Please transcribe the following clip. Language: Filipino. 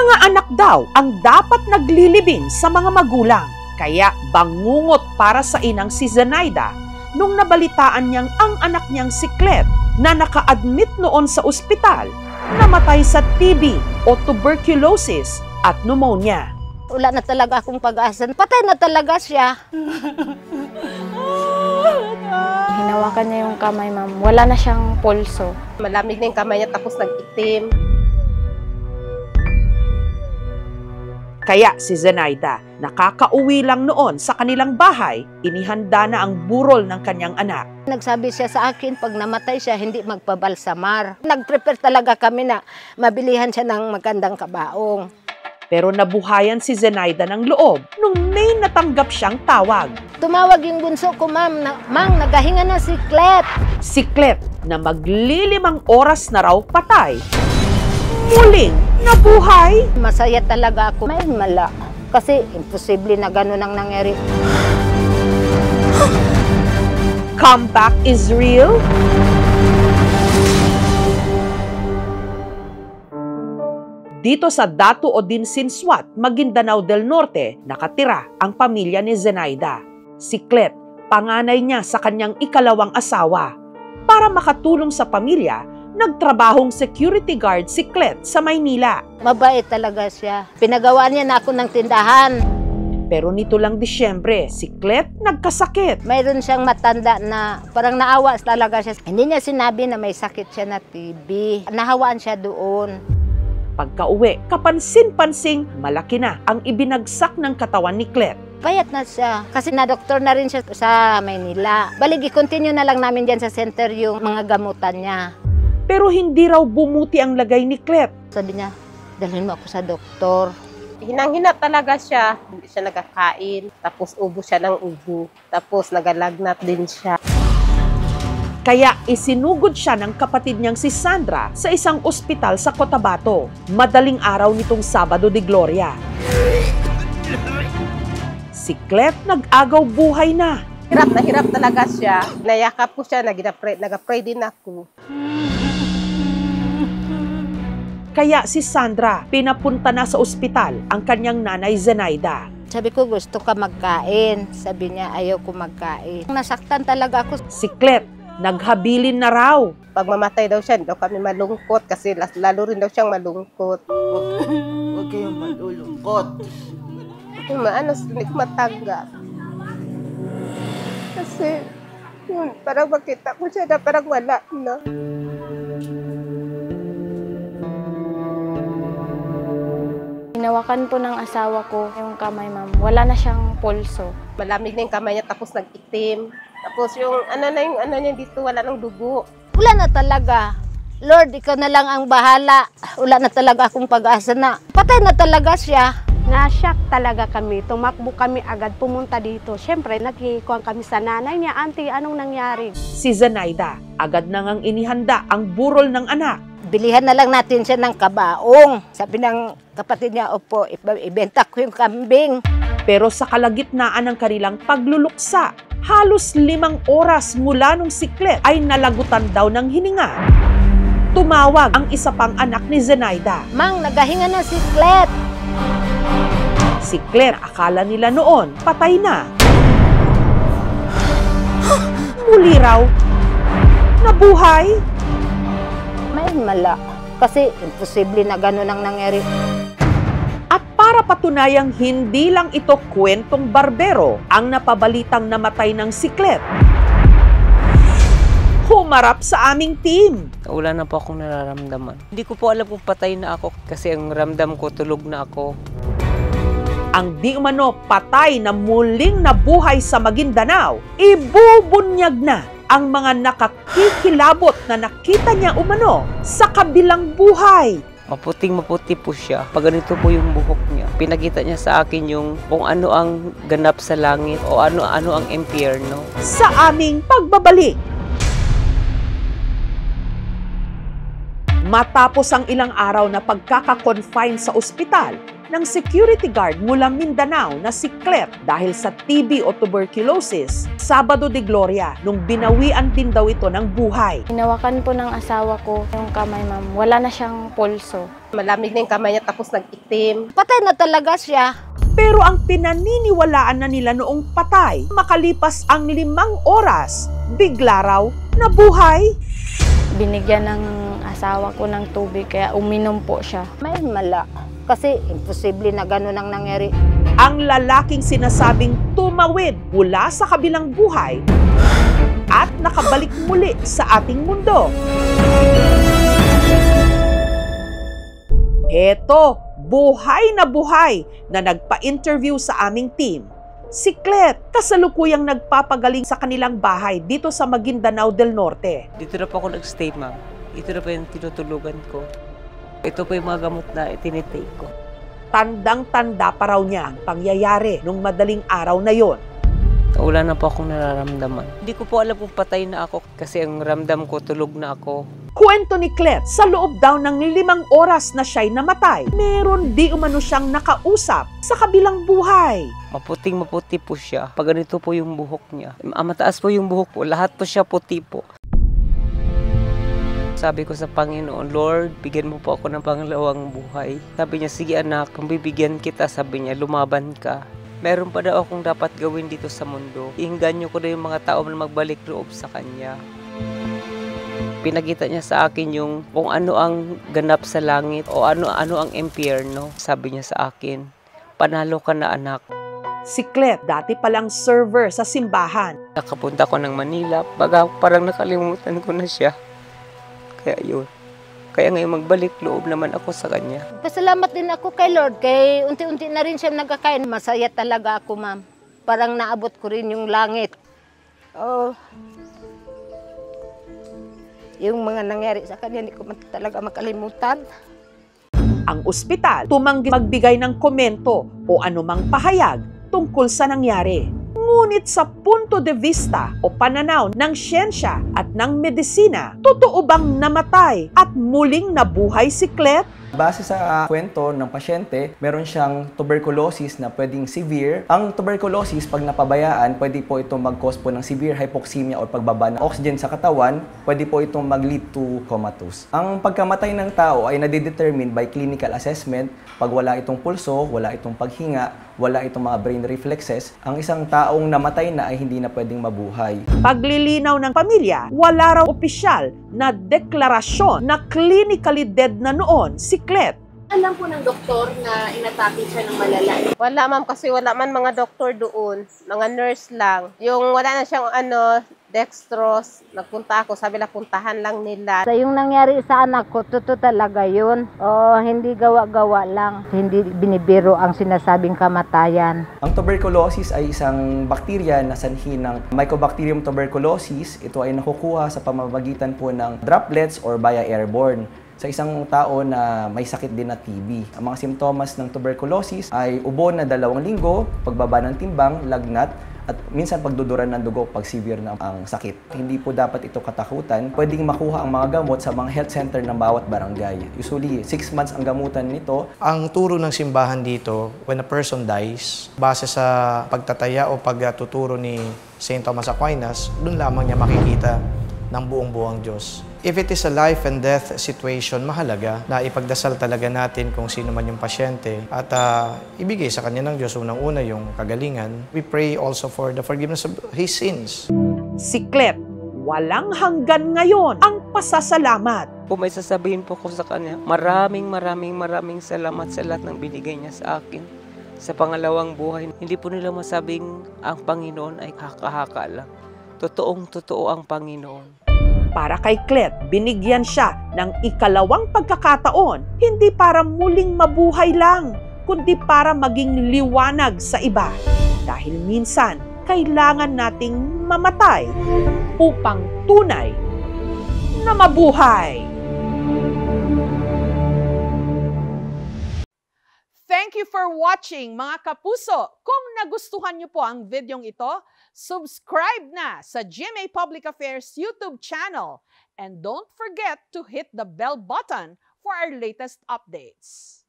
Mga anak daw ang dapat naglilibing sa mga magulang. Kaya bangungot para sa inang si Zenaida nung nabalitaan niyang ang anak niyang si Clet na naka-admit noon sa ospital, namatay sa TB o tuberculosis at pneumonia. Wala na talaga akong pag-asa. Patay na talaga siya. Hinawakan niya yung kamay, ma'am. Wala na siyang pulso. Malamig na yung kamay niya tapos nag-itim. Kaya si Zenaida, nakakauwi lang noon sa kanilang bahay, inihanda na ang burol ng kanyang anak. Nagsabi siya sa akin, pag namatay siya, hindi magpabalsamar. Nag-prepare talaga kami na mabilihan siya ng magandang kabaong. Pero nabuhayan si Zenaida ng loob nung may natanggap siyang tawag. Tumawag yung bunso ko, ma'am, na, "Mang, nagahinga na si Clet." Si Clet na maglilimang oras na raw patay, muling nabuhay. Masaya talaga ako. May mala. Kasi imposible na gano'n ang nangyari. Comeback is real? Dito sa Datu Odinsin Swat, Maguindanao del Norte, nakatira ang pamilya ni Zenaida. Si Clet, panganay niya sa kanyang ikalawang asawa. Para makatulong sa pamilya, nagtrabahong security guard si Clet sa Maynila. Mabait talaga siya. Pinagawa niya na ako ng tindahan. Pero nito lang Disyembre, si Clet nagkasakit. Mayroon siyang matanda na parang naawa talaga siya. Hindi niya sinabi na may sakit siya na TB. Nahawaan siya doon. Pagka-uwi, kapansin-pansing malaki na ang ibinagsak ng katawan ni Clet. Payat na siya. Kasi na-doktor na rin siya sa Maynila. Balig, i-continue na lang namin dyan sa center yung mga gamutan niya. Pero hindi raw bumuti ang lagay ni Clet. Sabi niya, dalhin mo ako sa doktor. Hinang-hina talaga siya. Hindi siya nagkakain. Tapos ubo siya ng ubo. Tapos nagalagnat din siya. Kaya isinugod siya ng kapatid niyang si Sandra sa isang ospital sa Cotabato. Madaling araw nitong Sabado de Gloria. Si Clet nag-agaw buhay na. Hirap talaga siya. Nayakap ko siya, nag-pray din ako. Kaya si Sandra, pinapunta na sa ospital ang kanyang nanay Zenaida. Sabi ko, gusto ka magkain. Sabi niya, ayaw ko magkain. Nasaktan talaga ako. Si Clet, naghabilin na raw. Pag mamatay daw siya, daw kami malungkot kasi lalo rin daw siyang malungkot. Huwag kayong malulungkot. Hindi ko matanggap. Kasi, yun, parang makita ko siya na parang wala na. Hinawakan po ng asawa ko yung kamay, ma'am. Wala na siyang pulso. Malamig na yung kamay niya tapos nag-itim. Tapos yung ano niya dito, wala nang dugo. Wala na talaga. Lord, ikaw na lang ang bahala. Wala na talaga akong pag-asa na. Patay na talaga siya. Na-shock talaga kami. Tumakbo kami agad pumunta dito. Siyempre, nagkikuhan kami sa nanay niya. Auntie, anong nangyari? Si Zenaida, agad na ngang inihanda ang burol ng anak. Bilihan na lang natin siya ng kabaong. Sabi ng kapatid niya, opo, ibenta ko yung kambing. Pero sa kalagitnaan ng kanilang pagluluksa, halos 5 oras mula nung si Clet ay nalagutan daw ng hininga. Tumawag ang isa pang anak ni Zenaida. Mang, nagahinga na si Clet. Si Clet, akala nila noon, patay na. Muli raw, nabuhay. May mala. Kasi imposible na gano'n ang nangyari. At para patunayang hindi lang ito kwentong barbero ang napabalitang namatay ng si Clet, humarap sa aming team. Wala na po akong nararamdaman. Hindi ko po alam kung patay na ako kasi ang ramdam ko tulog na ako. Ang di umano patay na muling nabuhay sa Maguindanao, ibubunyag na ang mga nakakikilabot na nakita niya umano sa kabilang buhay. Maputing-maputi po siya. Pag ganito po yung buhok niya, pinakita niya sa akin yung kung ano ang ganap sa langit o ano-ano ang impyerno. Sa aming pagbabalik. Matapos ang ilang araw na pagkaka-confine sa ospital, ng security guard mula Mindanao na si Clet dahil sa TB o tuberculosis, Sabado de Gloria, nung binawian din daw ito ng buhay. Hinawakan po ng asawa ko yung kamay, ma'am. Wala na siyang pulso. Malamig na yung kamay niya tapos nag-itim. Patay na talaga siya. Pero ang pinaniniwalaan na nila noong patay, makalipas ang 5 oras, bigla raw nabuhay. Binigyan ng asawa ko ng tubig kaya uminom po siya. May mala. Kasi imposible na gano'n ang nangyari. Ang lalaking sinasabing tumawid mula sa kabilang buhay at nakabalik muli sa ating mundo. Eto, buhay na nagpa-interview sa aming team. Si Clet, kasalukuyang nagpapagaling sa kanilang bahay dito sa Maguindanao del Norte. Dito na po ako nag-stay, ma'am. Ito na po yung tinutulugan ko. Ito po yung mga gamot na tinitake ko. Tandang-tanda pa raw niya ang pangyayari nung madaling araw na yon. Wala na po akong nararamdaman. Hindi ko po alam kung patay na ako kasi ang ramdam ko tulog na ako. Kwento ni Clet, sa loob daw ng 5 oras na siya'y namatay, meron di umano siyang nakausap sa kabilang buhay. Maputing-maputi po siya. Pag ganito po yung buhok niya. Mataas po yung buhok po. Lahat po siya puti po. Sabi ko sa Panginoon, Lord, bigyan mo po ako ng pangalawang buhay. Sabi niya, sige anak, kung bibigyan kita, sabi niya, lumaban ka. Meron pa daw akong dapat gawin dito sa mundo. Iinganyo ko na yung mga tao na magbalik loob sa Kanya. Pinakita niya sa akin yung kung ano ang ganap sa langit o ano ang impyerno. Sabi niya sa akin, panalo ka na anak. Si Clet, dati palang server sa simbahan. Nakapunta ko ng Manila, parang nakalimutan ko na siya. Kaya yun. Kaya ngayon magbalik loob naman ako sa Kanya. Pasalamat din ako kay Lord, kay unti-unti na rin siya nagkakain. Masaya talaga ako, ma'am. Parang naabot ko rin yung langit. Oh. Yung mga nangyari sa kanya, hindi ko talaga makalimutan. Ang ospital tumanggi magbigay ng komento o anumang pahayag tungkol sa nangyari. Ngunit sa punto de vista o pananaw ng siyensya at ng medisina, totoo bang namatay at muling nabuhay si Clet? Base sa kwento ng pasyente, meron siyang tuberculosis na pwedeng severe. Ang tuberculosis, pag napabayaan, pwede po itong mag-cause po ng severe hypoxemia o pagbaba ng oxygen sa katawan. Pwede po itong mag-lead to comatose. Ang pagkamatay ng tao ay nadidetermine by clinical assessment. Pag wala itong pulso, wala itong paghinga, wala itong mga brain reflexes, ang isang taong namatay na ay hindi na pwedeng mabuhay. Paglilinaw ng pamilya, wala raw opisyal na deklarasyon na clinically dead na noon si Clet. Alam po ng doktor na inatake siya ng malala. Wala ma'am kasi wala man mga doktor doon. Mga nurse lang. Yung wala na siyang dextrose, nagpunta ako, sabi na puntahan lang nila. Sa yung nangyari sa anak ko, totoo talaga yun. O hindi gawa-gawa lang. Hindi binibiro ang sinasabing kamatayan. Ang tuberculosis ay isang bakterya na sanhi ng Mycobacterium tuberculosis. Ito ay nakukuha sa pamamagitan po ng droplets or via airborne sa isang tao na may sakit din na TB. Ang mga simptomas ng tuberculosis ay ubo na 2 linggo, pagbaba ng timbang, lagnat, at minsan pagduduran ng dugo pag severe na ang sakit. Hindi po dapat ito katakutan. Pwedeng makuha ang mga gamot sa mga health center ng bawat barangay. Usually, 6 months ang gamutan nito. Ang turo ng simbahan dito, when a person dies, base sa pagtataya o pagtuturo ni St. Thomas Aquinas, doon lamang niya makikita ng buong-buong Diyos. If it is a life and death situation, mahalaga na ipagdasal talaga natin kung sino man yung pasyente at ibigay sa kanya ng Diyos unang-una yung kagalingan. We pray also for the forgiveness of his sins. Si Clet, walang hanggan ngayon ang pasasalamat. Kung may sasabihin po ko sa Kanya, maraming salamat sa lahat ng binigay niya sa akin. Sa pangalawang buhay, hindi po nila masabing ang Panginoon ay haka-haka lang. Totoong-totoo ang Panginoon. Para kay Clet, binigyan siya ng ikalawang pagkakataon, hindi para muling mabuhay lang, kundi para maging liwanag sa iba. Dahil minsan, kailangan nating mamatay upang tunay na mabuhay. Thank you for watching, mga kapuso. Kung nagustuhan niyo po ang videong ito, subscribe na sa GMA Public Affairs YouTube channel. And don't forget to hit the bell button for our latest updates.